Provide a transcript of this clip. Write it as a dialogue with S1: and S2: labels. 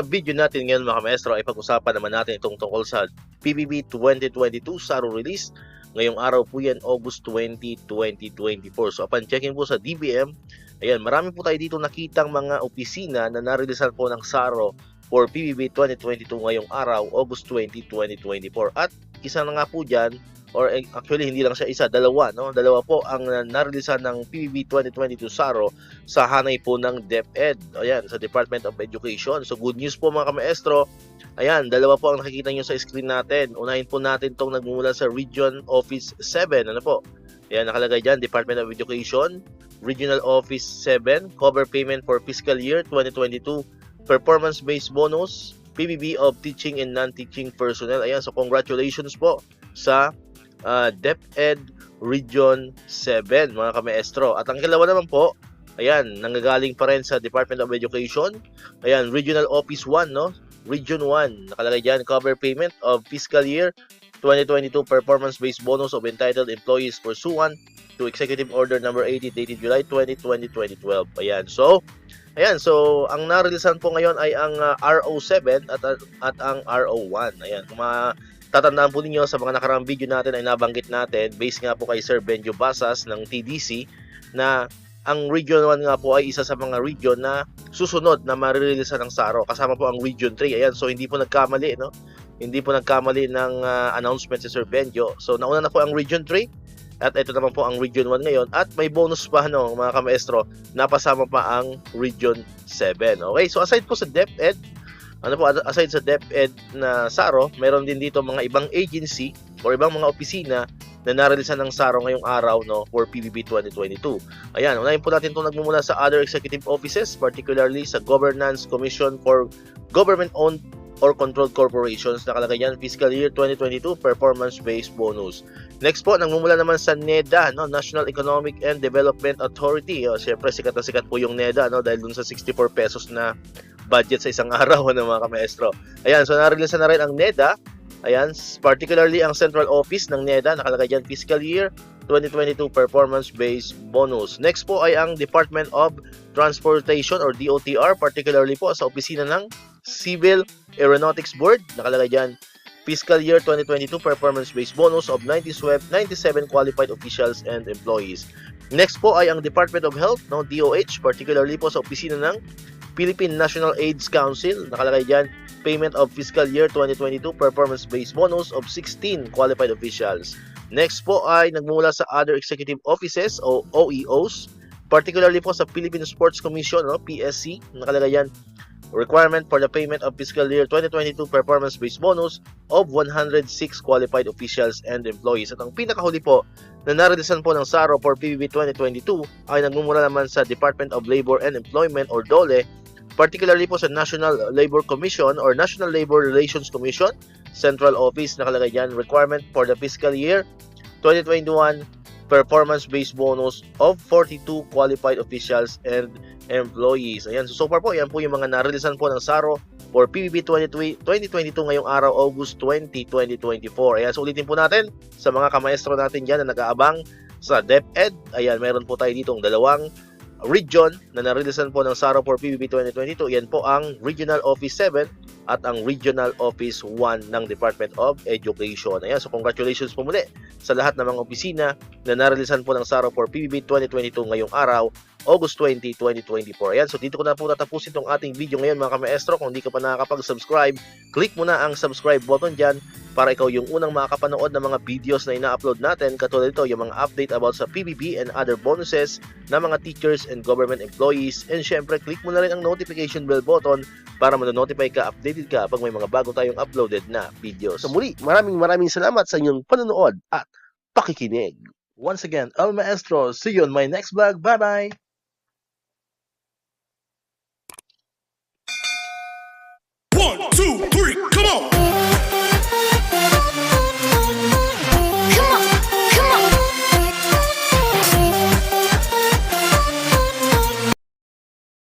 S1: sa video natin ngayon mga maestro ay pag-usapan naman natin itong tungkol sa PBB 2022 SARO release. Ngayong araw po yan, August 20, 2024. So upon checking po sa DBM, ayan, marami po tayo dito nakitang mga opisina na narilisan po ng SARO for PBB 2022 ngayong araw, August 20, 2024. At isa na nga po dyan, or actually hindi lang siya isa, dalawa, no? Dalawa po ang narilisan ng PBB 2022 SARO sa hanay po ng DepEd. Ayan, sa Department of Education. So good news po mga kamaestro. Ayan, dalawa po ang nakikita nyo sa screen natin. Unahin po natin itong nagmumula sa Region Office 7. Ano po? Ayan, nakalagay dyan, Department of Education, Regional Office 7, cover payment for fiscal year 2022, performance-based bonus, PBB of teaching and non-teaching personnel. Ayan, so congratulations po sa DepEd Region 7 mga kamaestro. At ang kalawa naman po, ayan, nanggagaling pa rin sa Department of Education. Ayan, Regional Office 1, no? Region 1, nakalagay dyan, cover payment of fiscal year 2022 performance-based bonus of entitled employees pursuant to Executive Order number 80 dated July 20, 2012. Ayan, so ang narilisan po ngayon ay ang RO7 at ang RO1. Ayan, kung tatandaan po ninyo sa mga nakaraang video natin ay nabanggit natin, based nga po kay Sir Benjo Basas ng TDC, na ang Region 1 nga po ay isa sa mga region na susunod na marireleasan ng SARO. Kasama po ang Region 3. Ayan, so hindi po nagkamali, no? Hindi po nagkamali ng announcement si Sir Benjo. So nauna na po ang Region 3 at ito naman po ang Region 1 ngayon. At may bonus pa, no, mga kamaestro, napasama pa ang Region 7. Okay, so aside po sa DepEd, aside sa DepEd na SARO, meron din dito mga ibang agency o ibang mga opisina na narilisan ng SARO ngayong araw, no, for PBB 2022. Ayan, unahin po natin itong nagmumula sa other executive offices, particularly sa Governance Commission for Government-Owned or Controlled Corporations. Nakalagay yan, fiscal year 2022 performance-based bonus. Next po, nagmumula naman sa NEDA, no, National Economic and Development Authority. Siyempre, sikat na sikat po yung NEDA, no, dahil dun sa 64 pesos na budget sa isang araw ng mga kamaestro. Ayan, so narilisan na rin ang NEDA. Ayan, particularly ang central office ng NEDA, nakalagay dyan, fiscal year 2022 performance-based bonus. Next po ay ang Department of Transportation or DOTR, particularly po sa opisina ng Civil Aeronautics Board, nakalagay dyan, fiscal year 2022 performance-based bonus of 97 qualified officials and employees. Next po ay ang Department of Health, no, DOH, particularly po sa opisina ng Philippine National AIDS Council, nakalagay dyan, payment of fiscal year 2022 performance-based bonus of 16 qualified officials. Next po ay nagmumula sa other executive offices o OEOs, particularly po sa Philippine Sports Commission, no, PSC, nakalagay dyan, requirement for the payment of fiscal year 2022 performance-based bonus of 106 qualified officials and employees. At ang pinakahuli po na narilisan po ng SARO for PBB 2022 ay nagmumula naman sa Department of Labor and Employment or DOLE, particularly po sa National Labor Commission or National Labor Relations Commission, Central Office, nakalagay dyan, requirement for the fiscal year 2021 performance-based bonus of 42 qualified officials and employees. Ayan, so far po, yan po yung mga narilisan po ng SARO for PBB 2022 ngayong araw, August 20, 2024. Ayan, so ulitin po natin sa mga kamaestro natin dyan na nag-aabang sa DepEd. Ayan, meron po tayo ditong dalawang region na narilisan po ng SARO for PBB 2022. Yan po ang Regional Office 7 at ang Regional Office 1 ng Department of Education. Ayan, so congratulations po muli sa lahat ng mga opisina na narilisan po ng SARO for PBB 2022 ngayong araw, August 20, 2024. Ayan, so dito ko na po tatapusin itong ating video ngayon mga kamaestro. Kung hindi ka pa nakakapag-subscribe, click mo na ang subscribe button dyan para ikaw yung unang makakapanood ng mga videos na ina-upload natin. Katulad ito, yung mga update about sa PBB and other bonuses na mga teachers and government employees. And syempre, click mo na rin ang notification bell button para ma-notify ka, updated ka pag may mga bago tayong uploaded na videos. So muli, maraming salamat sa inyong panonood at pakikinig. Once again, El Maestro, see you on my next vlog. Bye-bye!
S2: 1, 2